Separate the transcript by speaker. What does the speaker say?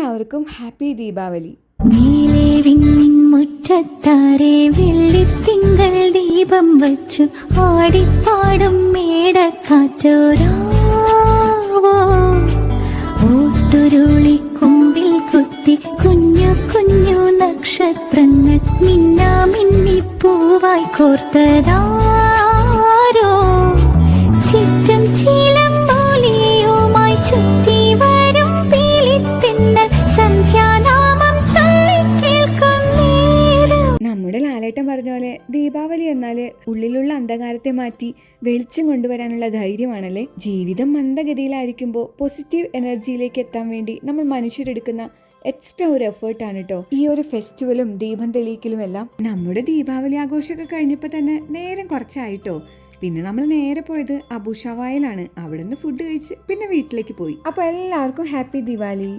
Speaker 1: എല്ലാവർക്കും ഹാപ്പി ദീപാവലി.
Speaker 2: മുറ്റത്താരെ വെള്ളിത്തിങ്കൾ ദീപം വച്ചു ആടിപ്പാടും മേടക്കാറ്റോരാവോ ഓട്ടുരുളിക്കൊമ്പിൽ കുത്തി കുഞ്ഞു കുഞ്ഞു നക്ഷത്രങ്ങൾ മിന്നാ മിന്നിപ്പൂവായി കോർത്തതാരോ ചുറ്റും ചീലമ്പോലിയുമായി ചുറ്റി വരും പീലിത്തിന്നൽ സന്ധ്യാനാമം ചൊല്ലി കേൾക്കും നേരം.
Speaker 1: നമ്മുടെ ലാലേട്ടൻ പറഞ്ഞ പോലെ ദീപാവലി എന്നാല് ഉള്ളിലുള്ള അന്ധകാരത്തെ മാറ്റി വെളിച്ചം കൊണ്ടുവരാനുള്ള ധൈര്യമാണല്ലേ. ജീവിതം മന്ദഗതിയിലായിരിക്കുമ്പോൾ പോസിറ്റീവ് എനർജിയിലേക്ക് എത്താൻ വേണ്ടി നമ്മൾ മനുഷ്യരെടുക്കുന്ന എക്സ്ട്രാ ഒരു എഫേർട്ടാണ് കേട്ടോ ഈ ഒരു ഫെസ്റ്റിവലും ദീപം തെളിയിക്കലും എല്ലാം. നമ്മുടെ ദീപാവലി ആഘോഷമൊക്കെ കഴിഞ്ഞപ്പോൾ തന്നെ നേരം കുറച്ചായിട്ടോ. പിന്നെ നമ്മൾ നേരെ പോയത് അബു ഷവായിലാണ്. അവിടെ നിന്ന് ഫുഡ് കഴിച്ച് പിന്നെ വീട്ടിലേക്ക് പോയി. അപ്പോൾ എല്ലാവർക്കും ഹാപ്പി ദിവാലി.